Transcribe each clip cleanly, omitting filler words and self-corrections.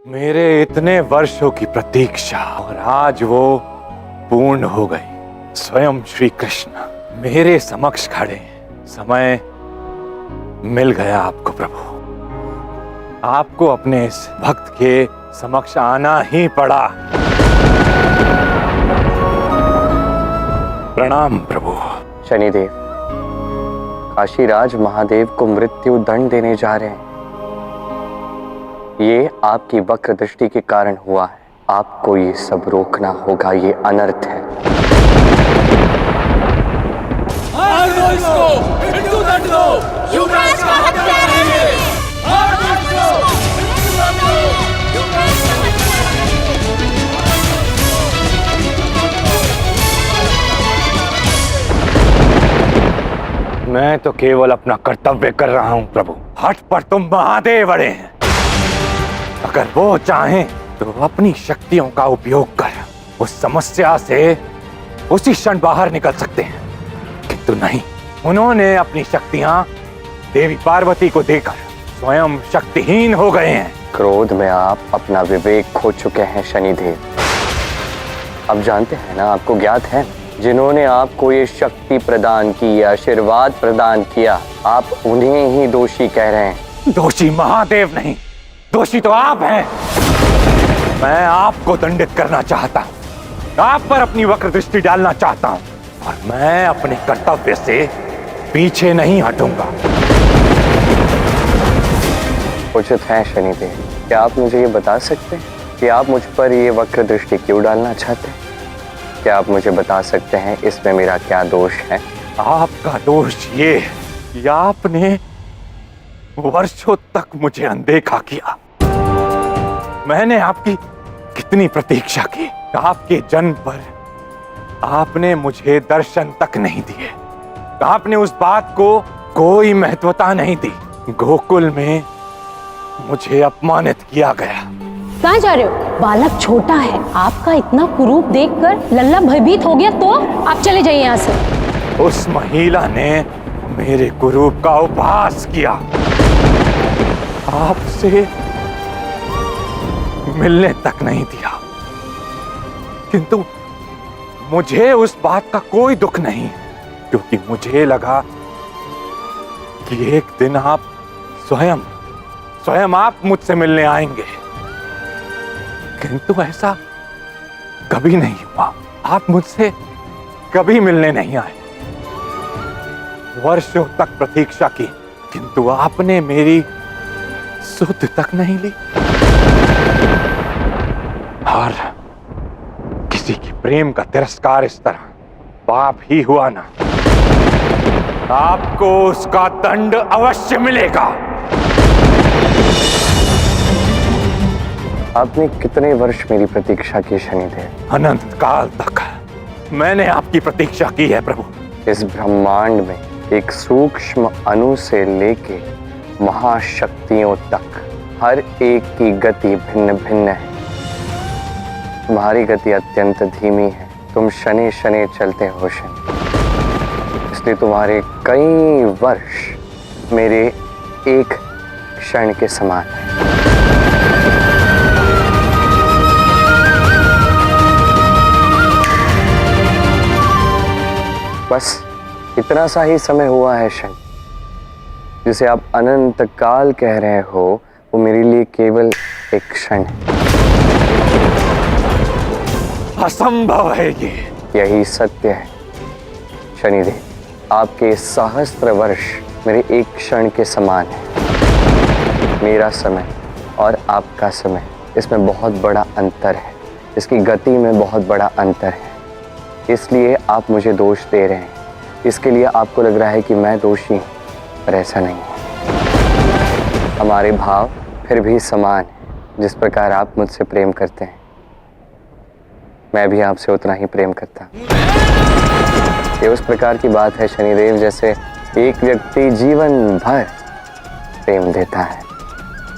मेरे इतने वर्षों की प्रतीक्षा और आज वो पूर्ण हो गई। स्वयं श्री कृष्ण मेरे समक्ष खड़े हैं। समय मिल गया आपको प्रभु। आपको अपने इस भक्त के समक्ष आना ही पड़ा। प्रणाम प्रभु। शनिदेव, काशीराज महादेव को मृत्यु दंड देने जा रहे हैं। ये आपकी वक्र दृष्टि के कारण हुआ है। आपको ये सब रोकना होगा, ये अनर्थ है। मार दो इसको, मृत्यु दंड दो, युवराज का हत्या है ये। मार दो इसको, मृत्यु दंड दो, युवराज का हत्या है। मैं तो केवल अपना कर्तव्य कर रहा हूं प्रभु। हठ पर तुम महादेव अड़े हैं। अगर वो चाहें तो अपनी शक्तियों का उपयोग कर उस समस्या से उसी क्षण बाहर निकल सकते हैं, किंतु नहीं, उन्होंने अपनी शक्तियां देवी पार्वती को देकर स्वयं शक्तिहीन हो गए हैं। क्रोध में आप अपना विवेक खो चुके हैं शनिदेव। अब जानते हैं ना, आपको ज्ञात है, जिन्होंने आपको ये शक्ति प्रदान की, आशीर्वाद प्रदान किया, आप उन्हें ही दोषी कह रहे हैं। दोषी महादेव नहीं, दोषी तो आप हैं। मैं आपको दंडित करना चाहता हूं, आप पर अपनी वक्र दृष्टि डालना चाहता हूं, और मैं अपने कर्तव्य से पीछे नहीं हटूंगा। उचित है शनिदेव। क्या आप मुझे ये बता सकते हैं कि आप मुझ पर ये वक्र दृष्टि क्यों डालना चाहते हैं? क्या आप मुझे बता सकते हैं इसमें मेरा क्या दोष है? आपका दोष ये कि आपने वर्षों तक मुझे अनदेखा किया। मैंने आपकी कितनी प्रतीक्षा की। आपके जन्म पर आपने मुझे दर्शन तक नहीं दिए। आपने उस बात को कोई महत्वता नहीं दी। गोकुल में मुझे अपमानित किया गया। कहाँ जा रहे हो? बालक छोटा है, आपका इतना कुरूप देखकर लल्ला भयभीत हो गया तो आप चले जाइए यहाँ से। उस महिला ने मेरे कुरूप का उपहास किया, आपसे मिलने तक नहीं दिया, किंतु मुझे उस बात का कोई दुख नहीं, क्योंकि मुझे लगा कि एक दिन आप स्वयं आप मुझसे मिलने आएंगे, किंतु ऐसा कभी नहीं हुआ। आप मुझसे कभी मिलने नहीं आए। वर्षों तक प्रतीक्षा की, किंतु आपने मेरी सुध तक नहीं ली। और किसी की प्रेम का तिरस्कार इस तरह पाप ही हुआ ना। आपको उसका दंड अवश्य मिलेगा। आपने कितने वर्ष मेरी प्रतीक्षा की शनिदेव? अनंत काल तक मैंने आपकी प्रतीक्षा की है प्रभु। इस ब्रह्मांड में एक सूक्ष्म अणु से लेके महाशक्तियों तक हर एक की गति भिन्न भिन्न है। तुम्हारी गति अत्यंत धीमी है। तुम शनि शनि चलते हो शनि, इसलिए तुम्हारे कई वर्ष मेरे एक क्षण के समान है। बस इतना सा ही समय हुआ है शनि, जिसे आप अनंत काल कह रहे हो, वो मेरे लिए केवल एक क्षण है। असंभव है ये। यही सत्य है शनिदेव। आपके सहस्त्र वर्ष मेरे एक क्षण के समान है। मेरा समय और आपका समय, इसमें बहुत बड़ा अंतर है। इसकी गति में बहुत बड़ा अंतर है। इसलिए आप मुझे दोष दे रहे हैं। इसके लिए आपको लग रहा है कि मैं दोषी हूँ, पर ऐसा नहीं है। हमारे भाव फिर भी समान है। जिस प्रकार आप मुझसे प्रेम करते हैं, मैं भी आपसे उतना ही प्रेम करता हूँ। ये उस प्रकार की बात है शनिदेव, जैसे एक व्यक्ति जीवन भर प्रेम देता है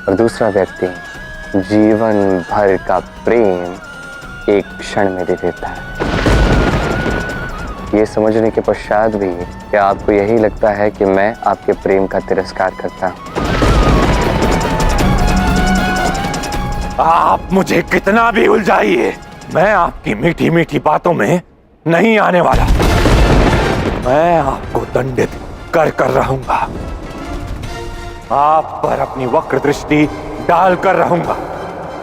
और दूसरा व्यक्ति जीवन भर का प्रेम एक क्षण में दे देता है। ये समझने के पश्चात भी क्या आपको यही लगता है कि मैं आपके प्रेम का तिरस्कार करता हूँ? आप मुझे कितना भी उलझाइए, मैं आपकी मीठी मीठी बातों में नहीं आने वाला। मैं आपको दंडित कर रहूंगा, आप पर अपनी वक्र दृष्टि डाल कर रहूंगा।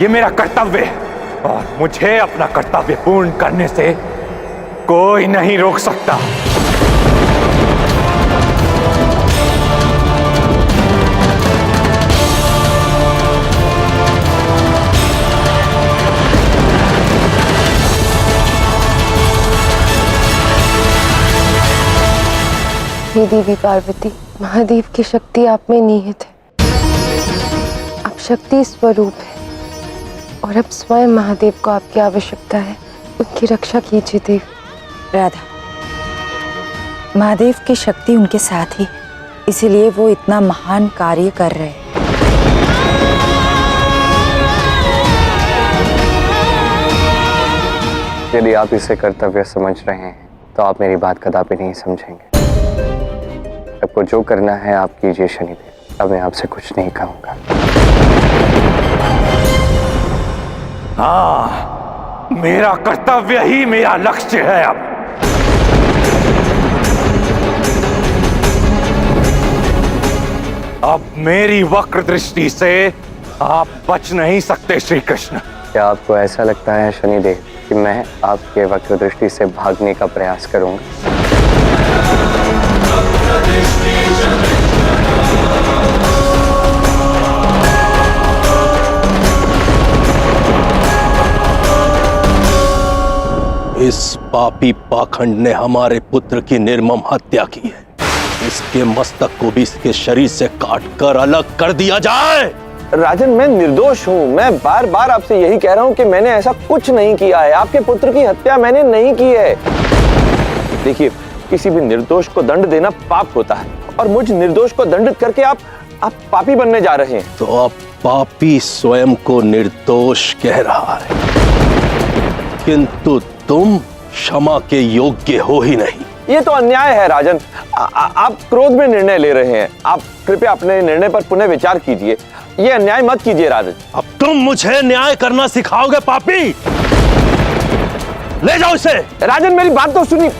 ये मेरा कर्तव्य है और मुझे अपना कर्तव्य पूर्ण करने से कोई नहीं रोक सकता। हे देवी पार्वती, महादेव की शक्ति आप में निहित है। आप शक्ति स्वरूप है और अब स्वयं महादेव को आपकी आवश्यकता है। उनकी रक्षा कीजिए देव। राधा, महादेव की शक्ति उनके साथ ही, इसीलिए वो इतना महान कार्य कर रहे हैं। यदि आप इसे कर्तव्य समझ रहे हैं तो आप मेरी बात कदापि नहीं समझेंगे। आपको जो करना है आप कीजिए शनिदेव, अब मैं आपसे कुछ नहीं कहूंगा। हाँ, मेरा कर्तव्य ही मेरा लक्ष्य है। अब मेरी वक्र दृष्टि से आप बच नहीं सकते श्री कृष्ण। क्या आपको ऐसा लगता है शनिदेव कि मैं आपके वक्र दृष्टि से भागने का प्रयास करूंगा? इस पापी पाखंड ने हमारे पुत्र की निर्मम हत्या की है। इसके मस्तक को भी इसके शरीर से काटकर अलग कर दिया जाए। राजन, मैं निर्दोष हूँ। मैं बार बार आपसे यही कह रहा हूँ कि मैंने ऐसा कुछ नहीं किया है। आपके पुत्र की हत्या मैंने नहीं की है। देखिए, किसी भी निर्दोष को दंड देना पाप होता है और मुझ निर्दोष को दंडित करके आप पापी बनने जा रहे हैं। तो अब पापी स्वयं को निर्दोष कह रहा है, किंतु तुम क्षमा के योग्य हो ही नहीं। ये तो अन्याय है राजन। आप क्रोध में निर्णय ले रहे हैं। आप कृपया अपने निर्णय पर पुनः विचार कीजिए। ये अन्याय मत कीजिए राजन। अब तुम मुझे न्याय करना सिखाओगे पापी? ले जाओ इसे। राजन, मेरी बात तो सुनिए।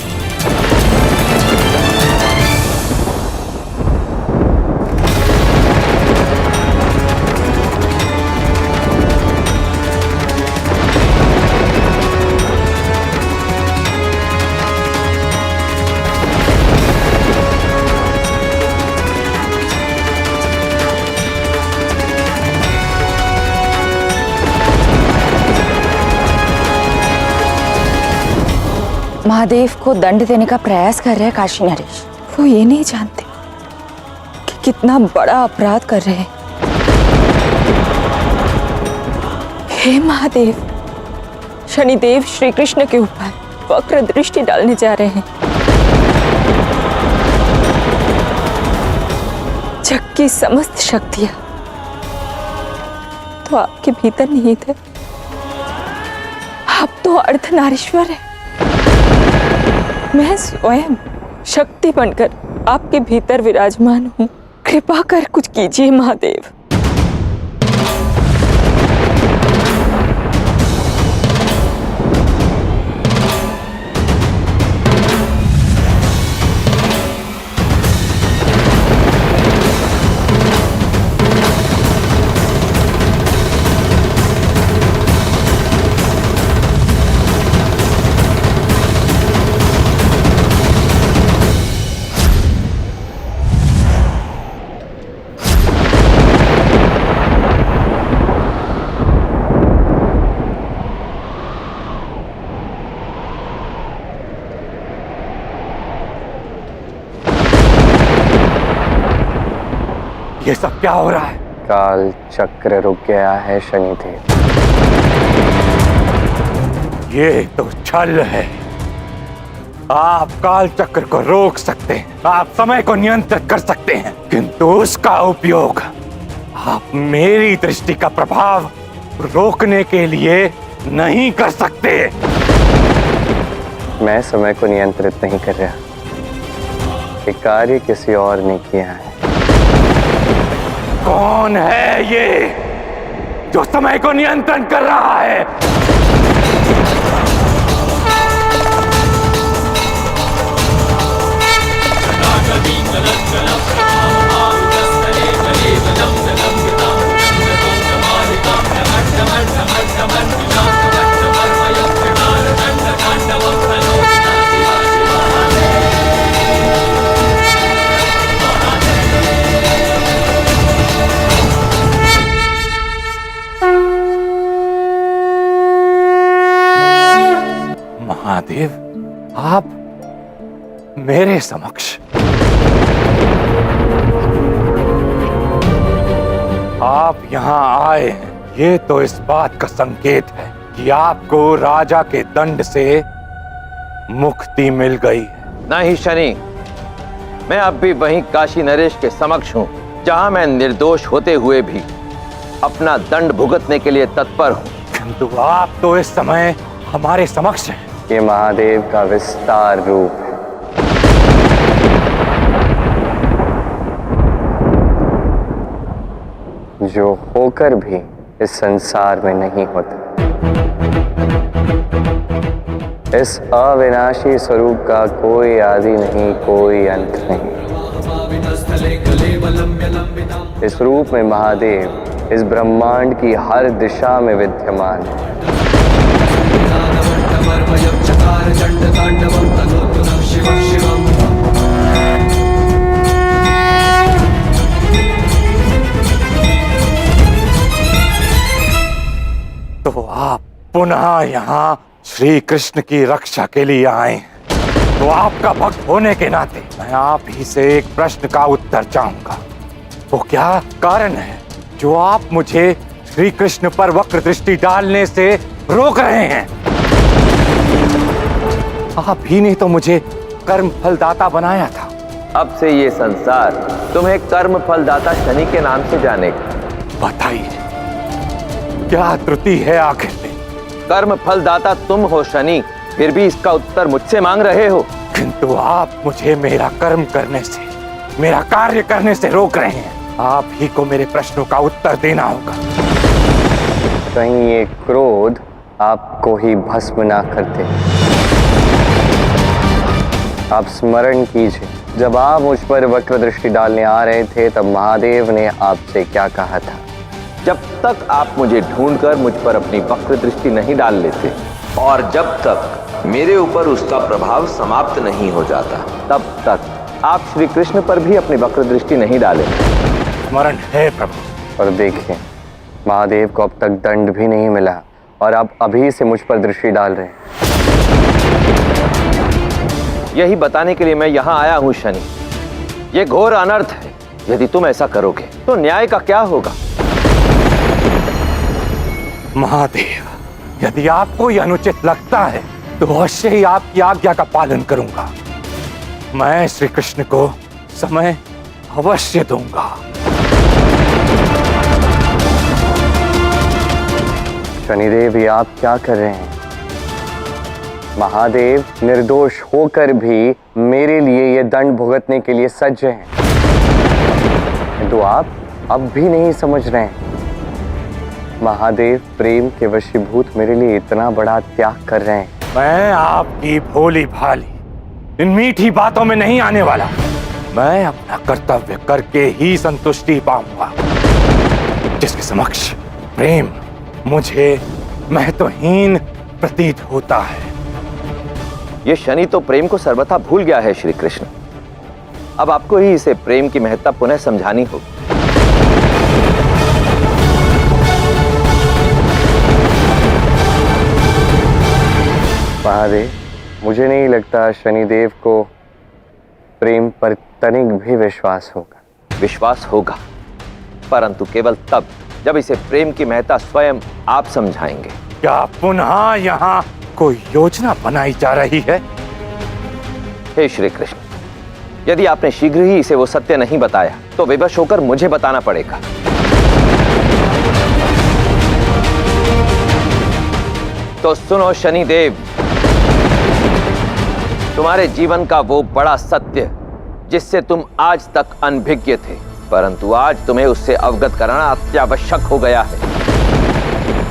महादेव को दंड देने का प्रयास कर रहे हैं काशी नरेश। वो ये नहीं जानते कि कितना बड़ा अपराध कर रहे हैं। हे महादेव, शनिदेव श्री कृष्ण के ऊपर वक्र दृष्टि डालने जा रहे हैं। जग की समस्त शक्तियां तो आपके भीतर निहित है। आप तो अर्धनारीश्वर है। मैं स्वयं शक्ति बनकर आपके भीतर विराजमान हूँ। कृपा कर कुछ कीजिए महादेव। ये सब क्या हो रहा है? काल चक्र रुक गया है शनिदेव। ये तो छल है। आप काल चक्र को रोक सकते हैं, आप समय को नियंत्रित कर सकते हैं, किंतु उसका उपयोग आप मेरी दृष्टि का प्रभाव रोकने के लिए नहीं कर सकते। मैं समय को नियंत्रित नहीं कर रहा। ये कार्य किसी और ने किया है। कौन है ये? जो समय को नियंत्रण कर रहा है। महादेव, आप मेरे समक्ष। आप यहाँ आए हैं, ये तो इस बात का संकेत है कि आपको राजा के दंड से मुक्ति मिल गई है। नहीं शनि, मैं अब भी वहीं काशी नरेश के समक्ष हूँ, जहाँ मैं निर्दोष होते हुए भी अपना दंड भुगतने के लिए तत्पर हूँ। किंतु आप तो इस समय हमारे समक्ष हैं। ये महादेव का विस्तार रूप है। जो होकर भी इस संसार में नहीं होता। इस अविनाशी स्वरूप का कोई आदि नहीं, कोई अंत नहीं। इस रूप में महादेव इस ब्रह्मांड की हर दिशा में विद्यमान है। तो आप पुनः यहाँ श्री कृष्ण की रक्षा के लिए आए हैं। तो आपका भक्त होने के नाते मैं आप ही से एक प्रश्न का उत्तर चाहूंगा। वो क्या कारण है जो आप मुझे श्री कृष्ण पर वक्र दृष्टि डालने से रोक रहे हैं? आप ही ने तो मुझे कर्म फलदाता बनाया था। अब से ये संसार तुम्हें कर्म फलदाता शनि के नाम से जानेगा। बताइए, क्या त्रुटि है आखिर में? कर्म फलदाता तुम हो शनि, फिर भी इसका उत्तर मुझसे मांग रहे हो। किंतु आप मुझे मेरा कर्म करने से, मेरा कार्य करने से रोक रहे हैं। आप ही को मेरे प्रश्नों का उत्तर देना होगा। कहीं ये क्रोध आपको ही भस्म ना करते। आप स्मरण कीजिए, जब आप मुझ पर वक्र दृष्टि डालने आ रहे थे तब महादेव ने आपसे क्या कहा था? जब तक आप मुझे ढूंढकर मुझ पर अपनी वक्र दृष्टि नहीं डाल लेते और जब तक मेरे ऊपर उसका प्रभाव समाप्त नहीं हो जाता, तब तक आप श्री कृष्ण पर भी अपनी वक्र दृष्टि नहीं डालें। स्मरण है प्रभु। और देखिए, महादेव को अब तक दंड भी नहीं मिला और आप अभी से मुझ पर दृष्टि डाल रहे हैं। यही बताने के लिए मैं यहाँ आया हूँ शनि। ये घोर अनर्थ है। यदि तुम ऐसा करोगे तो न्याय का क्या होगा? महादेव, यदि आपको यह अनुचित लगता है तो अवश्य ही आपकी आज्ञा का पालन करूंगा। मैं श्री कृष्ण को समय अवश्य दूंगा। शनिदेव, ये आप क्या कर रहे हैं? महादेव निर्दोष होकर भी मेरे लिए ये दंड भुगतने के लिए सज्ज हैं, किंतु आप अब भी नहीं समझ रहे हैं। महादेव प्रेम के वशीभूत मेरे लिए इतना बड़ा त्याग कर रहे हैं। मैं आपकी भोली भाली इन मीठी बातों में नहीं आने वाला। मैं अपना कर्तव्य करके ही संतुष्टि पाऊंगा। जिसके समक्ष प्रेम मुझे महत्वहीन प्रतीत होता है। ये शनि तो प्रेम को सर्वथा भूल गया है श्री कृष्ण। अब आपको ही इसे प्रेम की महत्ता पुनः समझानी होगी। महादेव, मुझे नहीं लगता शनिदेव को प्रेम पर तनिक भी विश्वास होगा। विश्वास होगा, परंतु केवल तब जब इसे प्रेम की महत्ता स्वयं आप समझाएंगे। क्या पुनः यहाँ कोई योजना बनाई जा रही है? हे श्री कृष्ण, यदि आपने शीघ्र ही इसे वो सत्य नहीं बताया तो विवश होकर मुझे बताना पड़ेगा। तो सुनो शनिदेव, तुम्हारे जीवन का वो बड़ा सत्य जिससे तुम आज तक अनभिज्ञ थे, परंतु आज तुम्हें उससे अवगत कराना अत्यावश्यक हो गया है।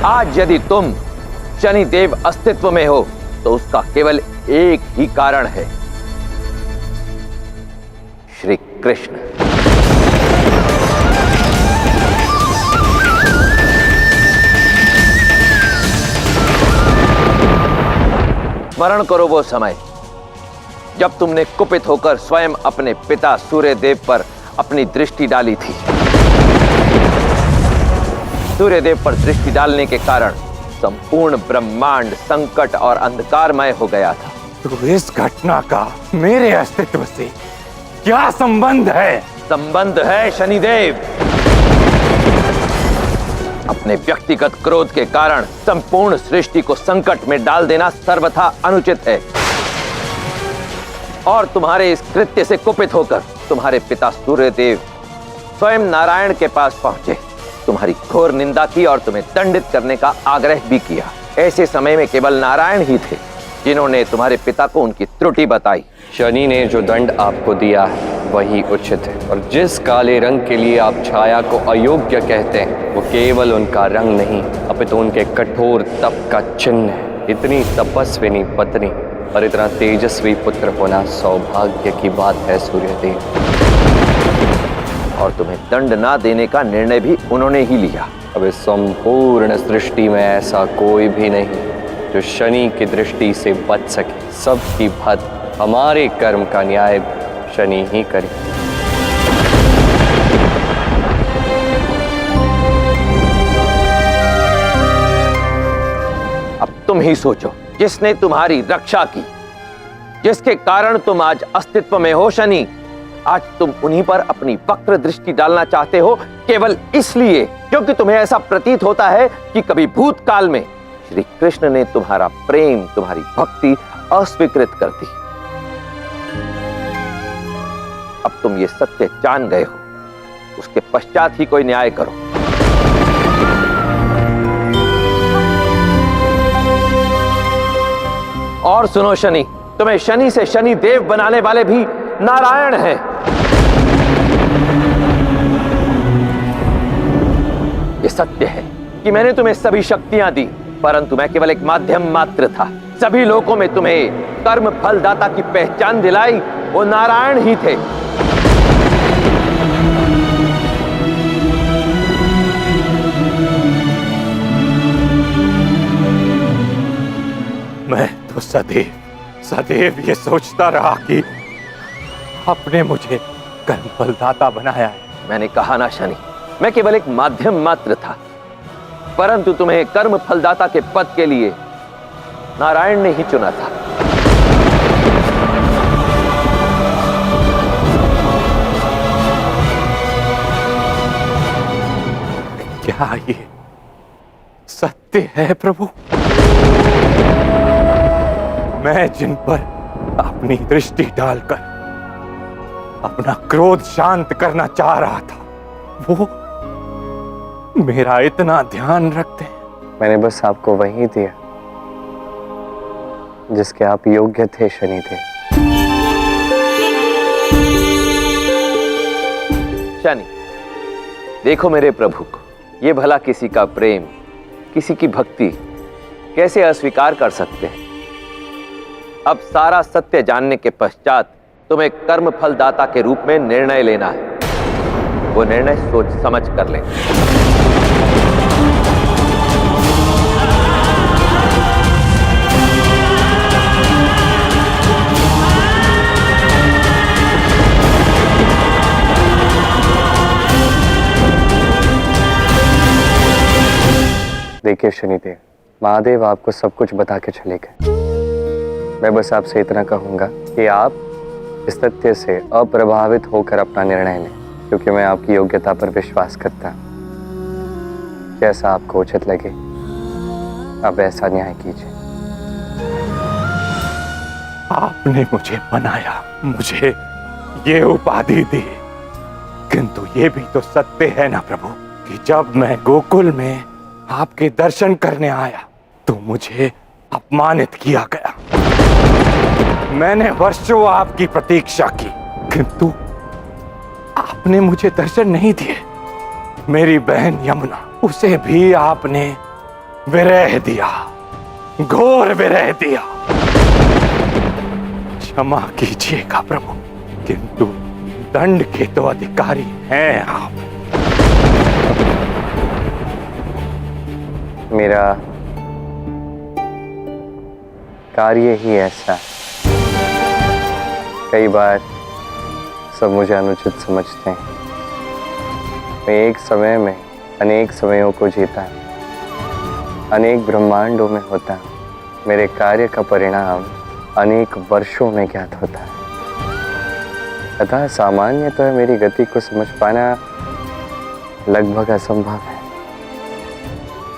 आज यदि तुम शनिदेव अस्तित्व में हो तो उसका केवल एक ही कारण है, श्री कृष्ण। स्मरण करो वो समय जब तुमने कुपित होकर स्वयं अपने पिता सूर्यदेव पर अपनी दृष्टि डाली थी। सूर्यदेव पर दृष्टि डालने के कारण संपूर्ण ब्रह्मांड संकट और अंधकारमय हो गया था। तो इस घटना का मेरे अस्तित्व से क्या संबंध है? संबंध है शनिदेव। अपने व्यक्तिगत क्रोध के कारण संपूर्ण सृष्टि को संकट में डाल देना सर्वथा अनुचित है और तुम्हारे इस कृत्य से कुपित होकर तुम्हारे पिता सूर्यदेव स्वयं नारायण के पास पहुंचे, तुम्हारी घोर निंदा की और तुम्हें दंडित करने का आग्रह भी किया। ऐसे समय में केवल नारायण ही थे जिन्होंने तुम्हारे पिता को उनकी त्रुटि बताई। शनि ने जो दंड आपको दिया है वही उचित है, और जिस काले रंग के लिए आप छाया को अयोग्य कहते हैं वो केवल उनका रंग नहीं अपितु उनके कठोर तप का चिन्ह है। इतनी तपस्विनी पत्नी और इतना तेजस्वी पुत्र होना सौभाग्य की बात है सूर्यदेव। और तुम्हें दंड ना देने का निर्णय भी उन्होंने ही लिया। अब इस संपूर्ण सृष्टि में ऐसा कोई भी नहीं जो शनि की दृष्टि से बच सके। सबकी भद हमारे कर्म का न्याय शनि ही करे। अब तुम ही सोचो, जिसने तुम्हारी रक्षा की, जिसके कारण तुम आज अस्तित्व में हो शनि, आज तुम उन्हीं पर अपनी वक्र दृष्टि डालना चाहते हो केवल इसलिए क्योंकि तुम्हें ऐसा प्रतीत होता है कि कभी भूतकाल में श्री कृष्ण ने तुम्हारा प्रेम, तुम्हारी भक्ति अस्वीकृत कर दी। अब तुम ये सत्य जान गए हो, उसके पश्चात ही कोई न्याय करो। और सुनो शनि, तुम्हें शनि से शनि देव बनाने वाले भी नारायण हैं। ये सत्य है कि मैंने तुम्हें सभी शक्तियां दी, परंतु मैं केवल एक माध्यम मात्र था। सभी लोगों में तुम्हें कर्म फलदाता की पहचान दिलाई वो नारायण ही थे। मैं तो सदैव ये सोचता रहा कि आपने मुझे कर्म फलदाता बनाया है। मैंने कहा ना शनि, मैं केवल एक माध्यम मात्र था, परंतु तुम्हें कर्म फलदाता के पद के लिए नारायण ने ही चुना था। क्या ये सत्य है प्रभु? मैं जिन पर अपनी दृष्टि डालकर अपना क्रोध शांत करना चाह रहा था, वो मेरा इतना ध्यान रखते हैं। मैंने बस आपको वही दिया जिसके आप योग्य थे शनिदेव। शनि, देखो मेरे प्रभु को, ये भला किसी का प्रेम, किसी की भक्ति कैसे अस्वीकार कर सकते हैं? अब सारा सत्य जानने के पश्चात तुम्हें कर्म फलदाता के रूप में निर्णय लेना है। वो निर्णय सोच समझ कर लेना। देखिए शनिदेव, महादेव आपको सब कुछ बता के चले गए। मैं बस आपसे इतना कहूंगा कि आप इस तथ्य से अप्रभावित होकर अपना निर्णय लें, क्योंकि मैं आपकी योग्यता पर विश्वास करता हूं। जैसा आपको उचित लगे आप ऐसा न्याय कीजिए। आपने मुझे बनाया, मुझे ये उपाधि दी, किंतु ये भी तो सत्य है ना प्रभु कि जब मैं गोकुल में आपके दर्शन करने आया तो मुझे अपमानित किया गया। मैंने वर्षों आपकी प्रतीक्षा की, किंतु आपने मुझे दर्शन नहीं दिए। मेरी बहन यमुना, उसे भी आपने विरह दिया, घोर विरह दिया। क्षमा कीजिएगा प्रभु, किंतु दंड के तो अधिकारी हैं आप। मेरा कार्य ही ऐसा है। कई बार सब मुझे अनुचित समझते हैं। मैं एक समय में अनेक समयों को जीता हूँ, अनेक ब्रह्मांडों में होता हूँ। मेरे कार्य का परिणाम अनेक वर्षों में ज्ञात होता है। अतः सामान्यतः मेरी गति को समझ पाना लगभग असंभव है।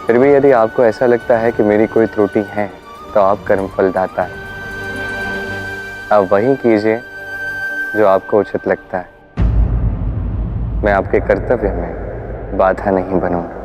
फिर भी यदि आपको ऐसा लगता है कि मेरी कोई त्रुटि है तो आप कर्मफल दाता हैं। आप वही कीजिए जो आपको उचित लगता है। मैं आपके कर्तव्य में बाधा नहीं बनूंगा।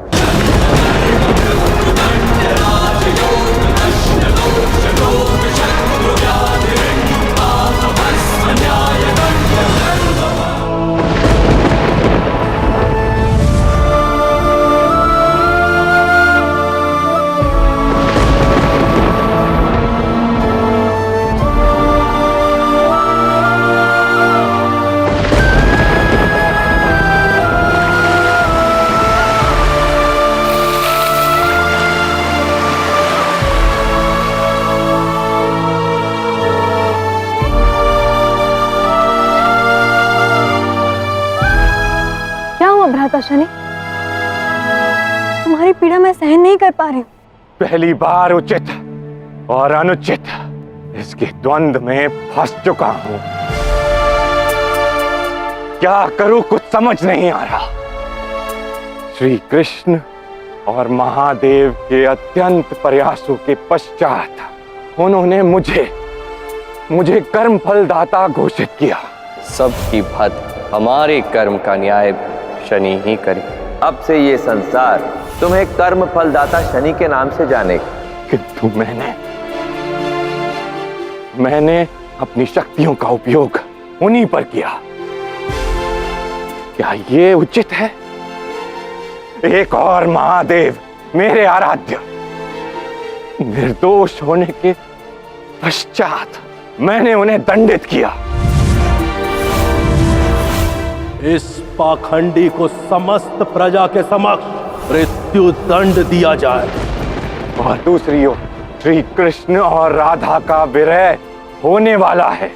भ्राता शनि, तुम्हारी पीड़ा मैं सहन नहीं कर पा रही हूँ। पहली बार उचित और अनुचित इसके द्वंद्व में फंस चुका हूं। क्या करूं कुछ समझ नहीं आ रहा। श्री कृष्ण और महादेव के अत्यंत प्रयासों के पश्चात उन्होंने मुझे कर्म फलदाता घोषित किया। सबकी भद हमारे कर्म का न्याय शनि ही करे। अब से ये संसार तुम्हें कर्म फलदाता शनि के नाम से जानेगा। किंतु मैंने अपनी शक्तियों का उपयोग उन्हीं पर किया। क्या ये उचित है? एक और महादेव मेरे आराध्य निर्दोष होने के पश्चात मैंने उन्हें दंडित किया। इस पाखंडी को समस्त प्रजा के समक्ष मृत्यु दंड दिया जाए। और दूसरी ओर श्री कृष्ण और राधा का विरह होने वाला है,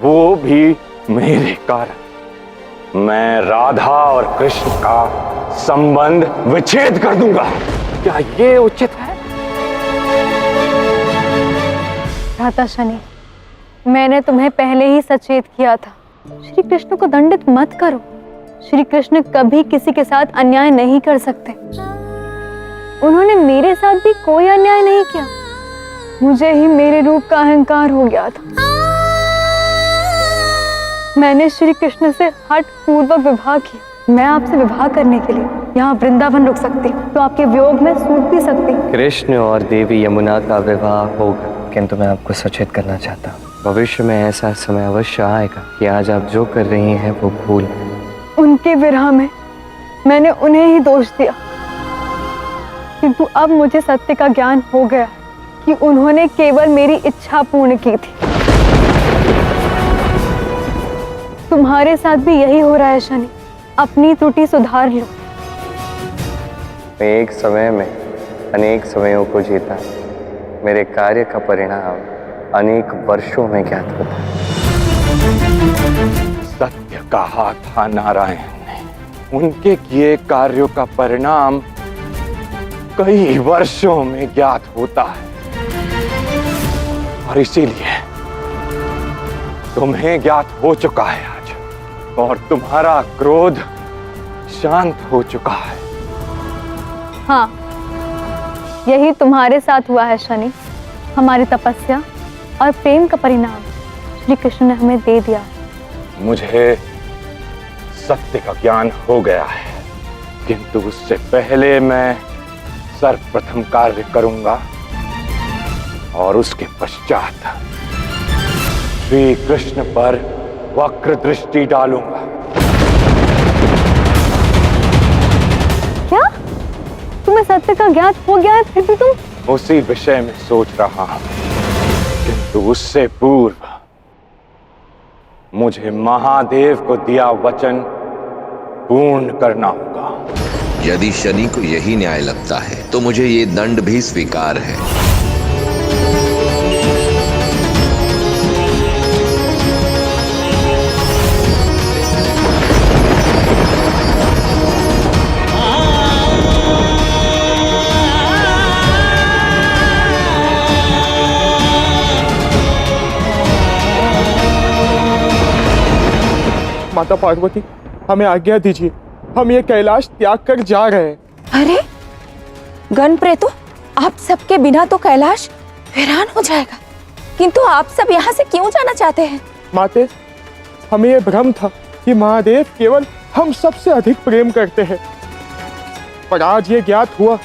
वो भी मेरे कारण। मैं राधा और कृष्ण का संबंध विच्छेद कर दूंगा। क्या ये उचित है? भ्राता शनि, मैंने तुम्हें पहले ही सचेत किया था, श्री कृष्ण को दंडित मत करो। श्री कृष्ण कभी किसी के साथ अन्याय नहीं कर सकते। उन्होंने मेरे साथ भी कोई अन्याय नहीं किया। मुझे ही मेरे रूप का अहंकार हो गया था। मैंने श्री कृष्ण से हठ पूर्वक विवाह किया। मैं आपसे विवाह करने के लिए यहाँ वृंदावन रुक सकती हूँ, तो आपके वियोग में सूख भी सकती हूँ। कृष्ण और देवी यमुना का विवाह होगा, किंतु मैं आपको सचेत करना चाहता हूँ। भविष्य में ऐसा समय अवश्य आएगा कि आज आप जो कर रही हैं वो भूल। उनके विरह में मैंने उन्हें ही दोष दिया, किंतु अब मुझे सत्य का ज्ञान हो गया कि उन्होंने केवल मेरी इच्छा पूर्ण की थी। तुम्हारे साथ भी यही हो रहा है शनि। अपनी त्रुटि सुधार लो। मैं एक समय में अनेक समयों को जीता। मेरे कार्य का परिणाम अनेक वर्षों में ज्ञात होता है। सत्य कहा था नारायण ने। उनके किए कार्यों का परिणाम कई वर्षों में ज्ञात होता है, और इसीलिए तुम्हें ज्ञात हो चुका है आज, और तुम्हारा क्रोध शांत हो चुका है। हाँ, यही तुम्हारे साथ हुआ है शनि। हमारी तपस्या और प्रेम का परिणाम श्री कृष्ण ने हमें दे दिया। मुझे सत्य का ज्ञान हो गया है, किंतु उससे पहले मैं सर्वप्रथम कार्य करूंगा और उसके पश्चात श्री कृष्ण पर वक्र दृष्टि डालूंगा। क्या तुम्हें सत्य का ज्ञात हो गया है, फिर भी तुम उसी विषय में सोच रहा हूं, किंतु उससे पूर्व मुझे महादेव को दिया वचन पूर्ण करना होगा। यदि शनि को यही न्याय लगता है तो मुझे ये दंड भी स्वीकार है। माता पार्वती, हमें आज्ञा दीजिए, हम ये कैलाश त्याग कर जा रहे हैं। अरे गण प्रेतो, आप सबके बिना तो कैलाश वीरान हो जाएगा, किंतु आप सब यहाँ से क्यों जाना चाहते हैं? माते, हमें ये भ्रम था कि महादेव केवल हम सबसे अधिक प्रेम करते हैं, पर आज ये ज्ञात हुआ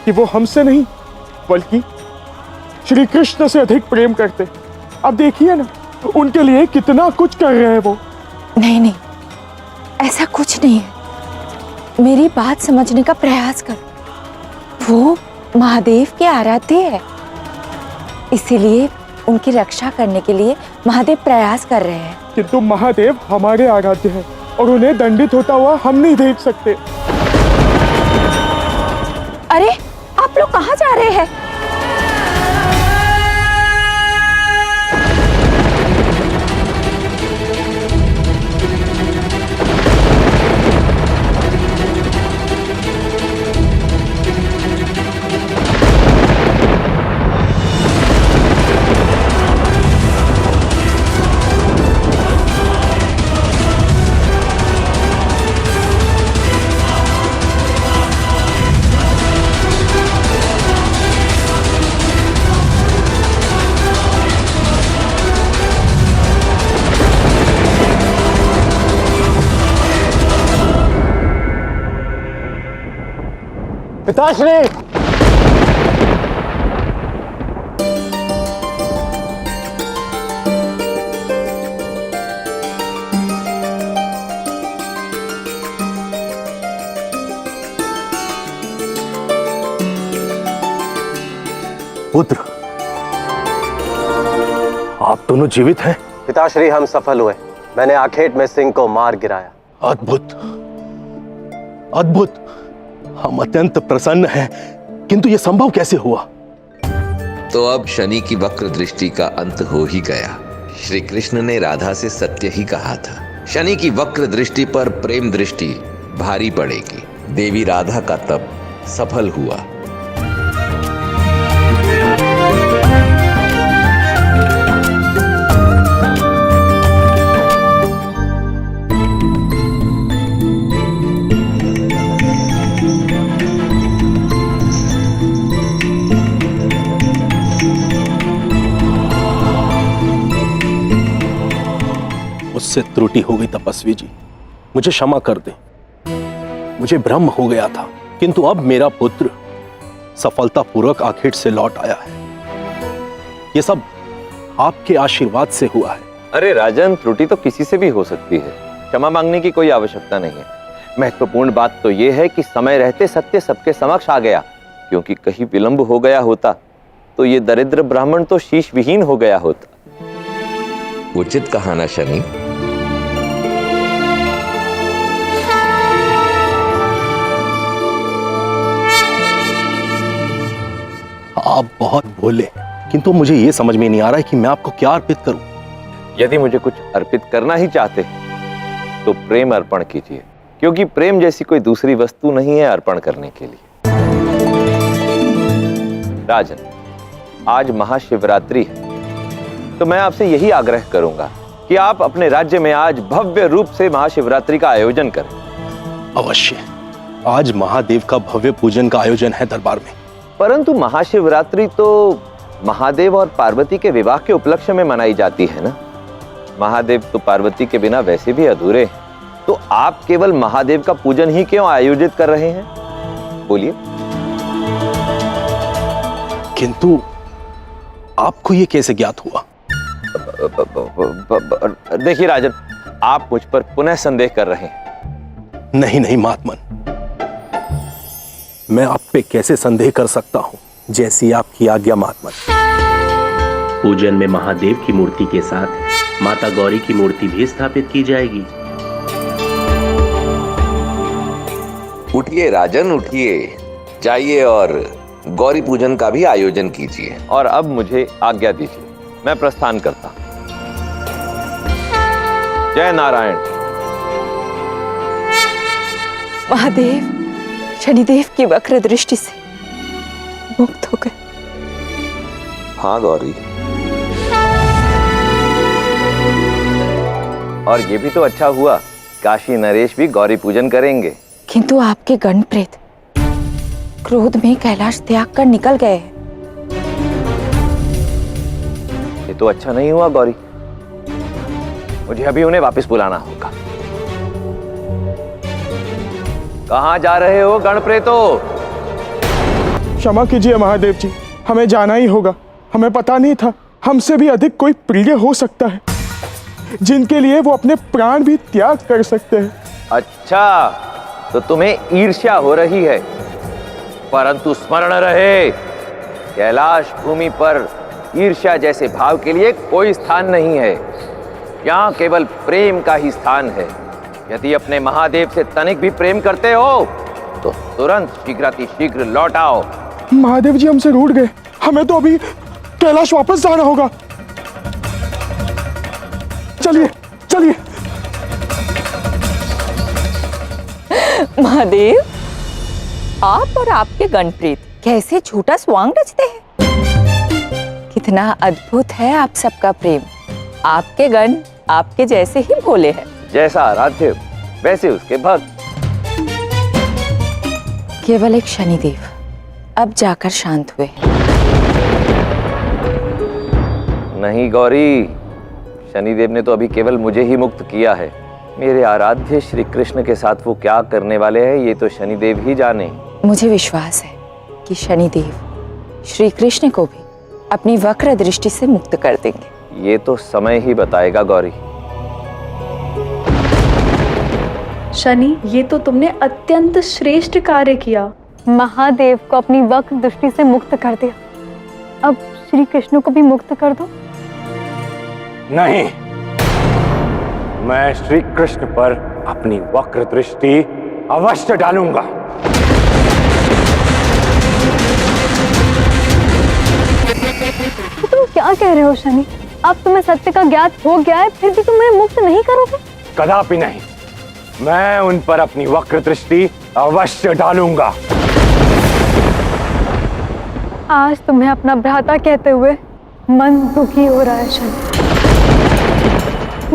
कि वो हमसे नहीं बल्कि श्री कृष्ण से अधिक प्रेम करते हैं। अब देखिए ना, उनके लिए कितना कुछ कर रहे हैं वो। नहीं नहीं, ऐसा कुछ नहीं है। मेरी बात समझने का प्रयास कर। वो महादेव के आराध्य है, इसीलिए उनकी रक्षा करने के लिए महादेव प्रयास कर रहे हैं। किंतु महादेव हमारे आराध्य हैं और उन्हें दंडित होता हुआ हम नहीं देख सकते। अरे आप लोग कहाँ जा रहे हैं? पिताश्री, पुत्र, आप दोनों जीवित हैं? पिताश्री, हम सफल हुए। मैंने आखेट में सिंह को मार गिराया। अद्भुत, अद्भुत। हम अत्यंत प्रसन्न हैं, किंतु यह संभव कैसे हुआ? तो अब शनि की वक्र दृष्टि का अंत हो ही गया। श्री कृष्ण ने राधा से सत्य ही कहा था। शनि की वक्र दृष्टि पर प्रेम दृष्टि भारी पड़ेगी। देवी राधा का तप सफल हुआ। मुझसे त्रुटि हो गई तपस्वी जी, मुझे क्षमा कर दें। मुझे भ्रम हो गया था, किंतु अब मेरा पुत्र सफलतापूर्वक आखेट से लौट आया है। यह सब आपके आशीर्वाद से हुआ है। अरे राजन, त्रुटि तो किसी से भी हो सकती है, क्षमा मांगने की कोई आवश्यकता नहीं है। महत्वपूर्ण बात तो यह है कि समय रहते सत्य सबके समक्ष आ गया, क्योंकि कहीं विलंब हो गया होता तो ये दरिद्र ब्राह्मण तो शीश विहीन हो गया होता। उचित कहा ना शनि? आप बहुत भोले, किंतु मुझे यह समझ में नहीं आ रहा है कि मैं आपको क्या अर्पित करूं। यदि मुझे कुछ अर्पित करना ही चाहते तो प्रेम अर्पण कीजिए, क्योंकि प्रेम जैसी कोई दूसरी वस्तु नहीं है अर्पण करने के लिए। राजन, आज महाशिवरात्रि है, तो मैं आपसे यही आग्रह करूंगा कि आप अपने राज्य में आज भव्य रूप से महाशिवरात्रि का आयोजन करें। अवश्य, आज महादेव का भव्य पूजन का आयोजन है दरबार में। परंतु महाशिवरात्रि तो महादेव और पार्वती के विवाह के उपलक्ष्य में मनाई जाती है ना। महादेव तो पार्वती के बिना वैसे भी अधूरे हैं, तो आप केवल महादेव का पूजन ही क्यों आयोजित कर रहे हैं? बोलिए। किंतु आपको यह कैसे ज्ञात हुआ? देखिए राजन, आप मुझ पर पुनः संदेह कर रहे हैं। नहीं नहीं महात्मन, मैं आप पे कैसे संदेह कर सकता हूँ? जैसी आपकी आज्ञा महात्मा। पूजन में महादेव की मूर्ति के साथ माता गौरी की मूर्ति भी स्थापित की जाएगी। उठिए राजन, उठिए, जाइए और गौरी पूजन का भी आयोजन कीजिए। और अब मुझे आज्ञा दीजिए, मैं प्रस्थान करता हूं। जय नारायण। महादेव शनिदेव की वक्र दृष्टि से मुक्त हो गए। हाँ गौरी, और ये भी तो अच्छा हुआ, काशी नरेश भी गौरी पूजन करेंगे। किंतु आपके गण प्रेत क्रोध में कैलाश त्याग कर निकल गए हैं। ये तो अच्छा नहीं हुआ गौरी, मुझे अभी उन्हें वापस बुलाना होगा। कहां जा रहे हो गण प्रेतो? क्षमा कीजिए महादेव जी, हमें जाना ही होगा। हमें पता नहीं था हमसे भी अधिक कोई प्रिय हो सकता है, जिनके लिए वो अपने प्राण भी त्याग कर सकते हैं। अच्छा, तो तुम्हें ईर्ष्या हो रही है, परंतु स्मरण रहे, कैलाश भूमि पर ईर्ष्या जैसे भाव के लिए कोई स्थान नहीं है। यहाँ केवल प्रेम का ही स्थान है। यदि अपने महादेव से तनिक भी प्रेम करते हो तो तुरंत शीघ्रातिशीघ्र लौट आओ। महादेव जी हमसे रूठ गए, हमें तो अभी कैलाश वापस जाना होगा। चलिए चलिए। महादेव, आप और आपके गणप्रीत कैसे झूठा स्वांग रचते हैं। कितना अद्भुत है आप सबका प्रेम। आपके गण आपके जैसे ही भोले हैं। जैसा आराध्य वैसे उसके भक्त। केवल एक शनिदेव अब जाकर शांत हुए। नहीं गौरी, शनिदेव ने तो अभी केवल मुझे ही मुक्त किया है। मेरे आराध्य श्री कृष्ण के साथ वो क्या करने वाले हैं ये तो शनिदेव ही जाने। मुझे विश्वास है कि शनिदेव श्री कृष्ण को भी अपनी वक्र दृष्टि से मुक्त कर देंगे। ये तो समय ही बताएगा गौरी। शनि, ये तो तुमने अत्यंत श्रेष्ठ कार्य किया। महादेव को अपनी वक्र दृष्टि से मुक्त कर दिया, अब श्री कृष्ण को भी मुक्त कर दो। नहीं, मैं श्री कृष्ण पर अपनी वक्र दृष्टि अवश्य डालूंगा। तुम क्या कह रहे हो शनि? अब तुम्हें सत्य का ज्ञात हो गया है, फिर भी तुम उन्हें मुक्त नहीं करोगे? कदापि नहीं, मैं उन पर अपनी वक्र दृष्टि अवश्य डालूंगा। आज तुम्हें अपना भ्राता कहते हुए मन दुखी हो रहा है शनि।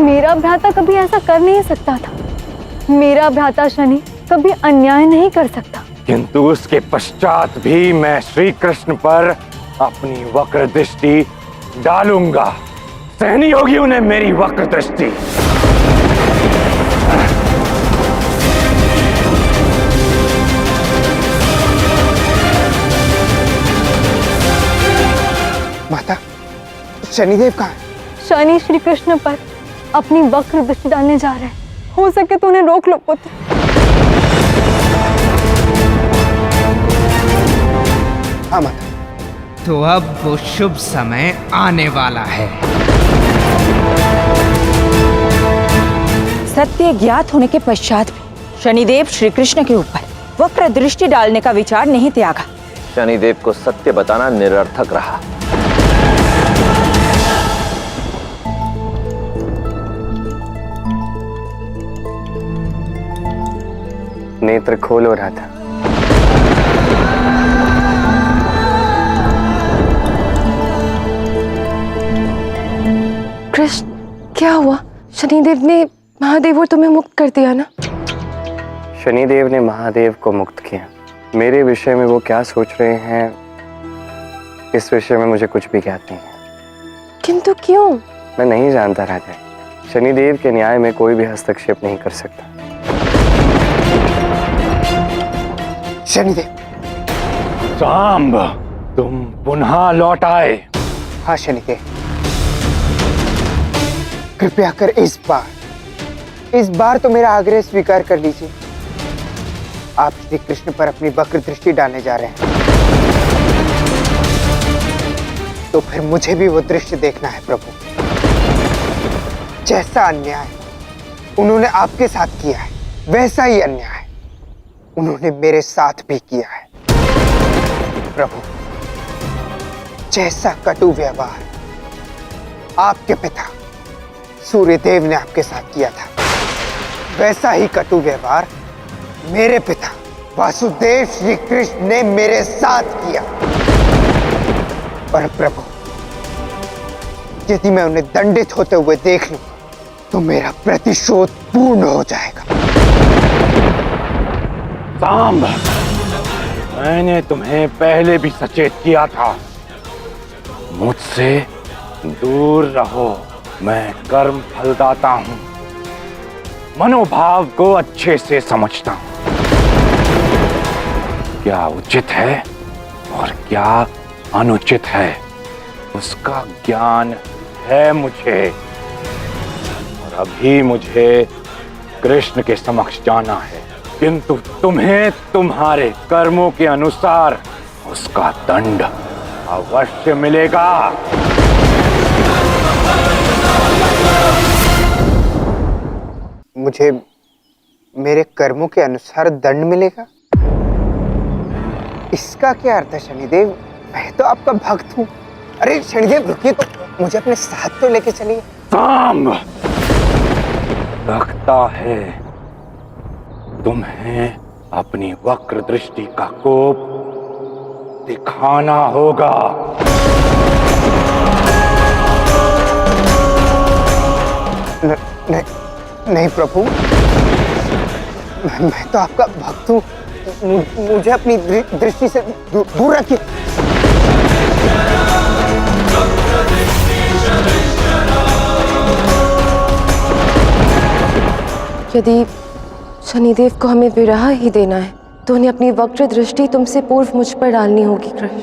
मेरा भ्राता कभी ऐसा कर नहीं सकता था। मेरा भ्राता शनि कभी अन्याय नहीं कर सकता। किंतु उसके पश्चात भी मैं श्री कृष्ण पर अपनी वक्र दृष्टि डालूंगा। सहनी होगी उन्हें मेरी वक्र दृष्टि। माता, शनिदेव कहाँ है? शनि श्री कृष्ण पर अपनी वक्र दृष्टि डालने जा रहे हैं। हो सके तो उन्हें रोक लो पुत्र। हाँ माता। तो अब वो शुभ समय आने वाला है। सत्य ज्ञात होने के पश्चात भी शनिदेव श्री कृष्ण के ऊपर वक्र दृष्टि डालने का विचार नहीं त्यागा। शनिदेव को सत्य बताना निरर्थक रहा। नेत्र खोल हो रहा था। कृष्ण, क्या हुआ? शनिदेव ने महादेव और तुम्हें मुक्त कर दिया ना? शनिदेव ने महादेव को मुक्त किया। मेरे विषय में वो क्या सोच रहे हैं, इस विषय में मुझे कुछ भी ज्ञात नहीं है। किंतु क्यों? मैं नहीं जानता राजा। शनिदेव के न्याय में कोई भी हस्तक्षेप नहीं कर सकता। शनिदेव। सांब, तुम पुनः लौट आए। हाँ शनिदेव, कृपया कर इस बार तो मेरा आग्रह स्वीकार कर लीजिए। आप श्री कृष्ण पर अपनी वक्र दृष्टि डालने जा रहे हैं, तो फिर मुझे भी वो दृश्य देखना है प्रभु। जैसा अन्याय उन्होंने आपके साथ किया है, वैसा ही अन्याय उन्होंने मेरे साथ भी किया है प्रभु। जैसा कटु व्यवहार आपके पिता सूर्यदेव ने आपके साथ किया था, वैसा ही कटु व्यवहार मेरे पिता वासुदेव श्री कृष्ण ने मेरे साथ किया। पर प्रभु, यदि मैं उन्हें दंडित होते हुए देख लूं तो मेरा प्रतिशोध पूर्ण हो जाएगा। सांब, मैंने तुम्हें पहले भी सचेत किया था, मुझसे दूर रहो। मैं कर्म फलदाता हूं, मनोभाव को अच्छे से समझता हूं। क्या उचित है और क्या अनुचित है उसका ज्ञान है मुझे, और अभी मुझे कृष्ण के समक्ष जाना है, किंतु तुम्हें तुम्हारे कर्मों के अनुसार उसका दंड अवश्य मिलेगा। मुझे मेरे कर्मों के अनुसार दंड मिलेगा? इसका क्या अर्थ है शनिदेव? मैं तो आपका भक्त हूँ। अरे शनिदेव रुकिए, तो मुझे अपने साथ तो लेके चलिए। सांब, लगता है तुम्हें अपनी वक्र दृष्टि का कोप दिखाना होगा। नहीं प्रभु, मैं तो आपका भक्त हूँ। मुझे अपनी दृष्टि से दूर रखिए। यदि शनिदेव को हमें विरह ही देना है तो उन्हें अपनी वक्र दृष्टि तुमसे पूर्व मुझ पर डालनी होगी कृष्ण।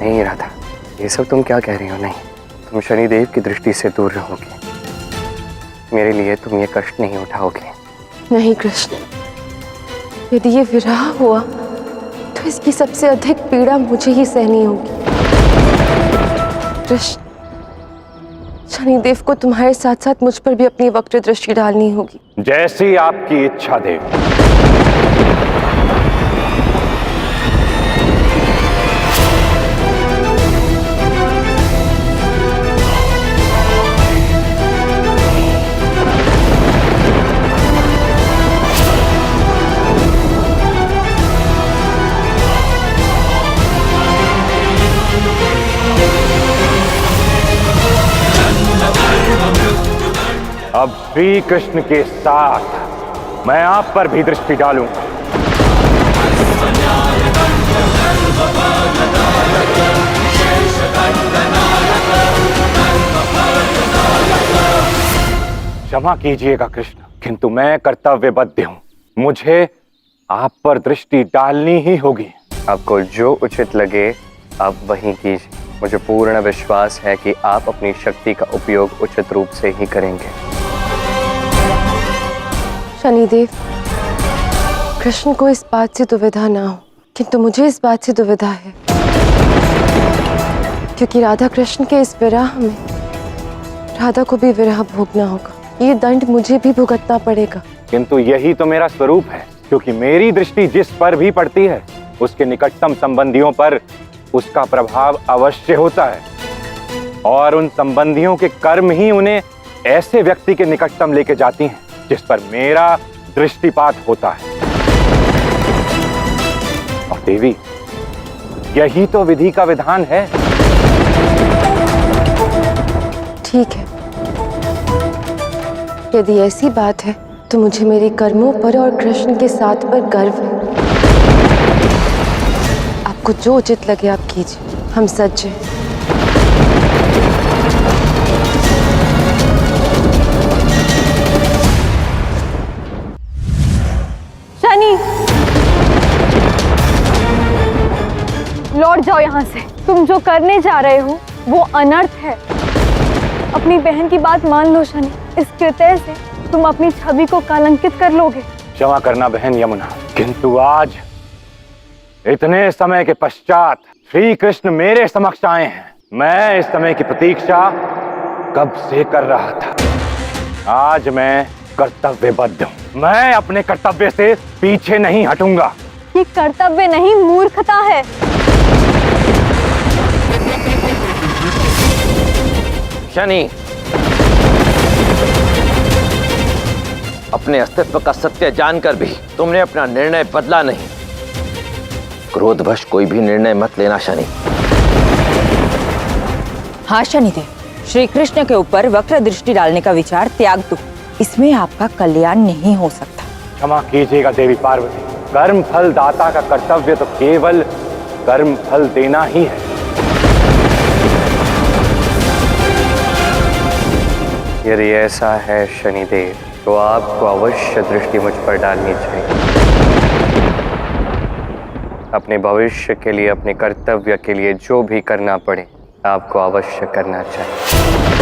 नहीं राधा, ये सब तुम क्या कह रही हो? नहीं, तुम शनिदेव की दृष्टि से दूर रहोगे, मेरे लिए तुम ये कष्ट नहीं उठाओगे। नहीं कृष्ण, यदि ये विरह हुआ तो इसकी सबसे अधिक पीड़ा मुझे ही सहनी होगी। कृष्ण, शनिदेव को तुम्हारे साथ साथ मुझ पर भी अपनी वक्र दृष्टि डालनी होगी। जैसी आपकी इच्छा देव। अब श्री कृष्ण के साथ मैं आप पर भी दृष्टि डालूं। क्षमा कीजिएगा कृष्ण, किंतु मैं कर्तव्यबद्ध हूं, मुझे आप पर दृष्टि डालनी ही होगी। आपको जो उचित लगे आप वही कीजिए। मुझे पूर्ण विश्वास है कि आप अपनी शक्ति का उपयोग उचित रूप से ही करेंगे। शनिदेव, कृष्ण को इस बात से दुविधा ना हो, किंतु मुझे इस बात से दुविधा है, क्योंकि राधा कृष्ण के इस विरह में राधा को भी विरह भोगना होगा। ये दंड मुझे भी भुगतना पड़ेगा। किंतु यही तो मेरा स्वरूप है, क्योंकि मेरी दृष्टि जिस पर भी पड़ती है उसके निकटतम संबंधियों पर उसका प्रभाव अवश्य होता है, और उन संबंधियों के कर्म ही उन्हें ऐसे व्यक्ति के निकटतम लेके जाती हैं जिस पर मेरा दृष्टिपात होता है। और देवी, यही तो विधि का विधान है। ठीक है, यदि ऐसी बात है तो मुझे मेरे कर्मों पर और कृष्ण के साथ पर गर्व है। आपको जो उचित लगे आप कीजिए, हम सज्ज हैं। शनि, लौट जाओ यहाँ से। तुम जो करने जा रहे हो वो अनर्थ है। अपनी बहन की बात मान लो शनि। इस कृत्य से तुम अपनी छवि को कलंकित कर लोगे। क्षमा करना बहन यमुना, किंतु आज इतने समय के पश्चात श्री कृष्ण मेरे समक्ष आए हैं। मैं इस समय की प्रतीक्षा कब से कर रहा था। आज मैं कर्तव्यबद्ध हूं। मैं अपने कर्तव्य से पीछे नहीं हटूंगा। ये कर्तव्य नहीं, मूर्खता है। शनि, अपने अस्तित्व का सत्य जानकर भी तुमने अपना निर्णय बदला नहीं। क्रोधवश कोई भी निर्णय मत लेना शनि। हाँ शनिदेव, श्री कृष्ण के ऊपर वक्र दृष्टि डालने का विचार त्याग दो। इसमें आपका कल्याण नहीं हो सकता। क्षमा कीजिएगा देवी पार्वती। कर्म फल दाता का कर्तव्य तो केवल कर्म फल देना ही है। यदि ऐसा है शनिदेव, तो आपको अवश्य दृष्टि मुझ पर डालनी चाहिए। अपने भविष्य के लिए, अपने कर्तव्य के लिए जो भी करना पड़े, आपको अवश्य करना चाहिए।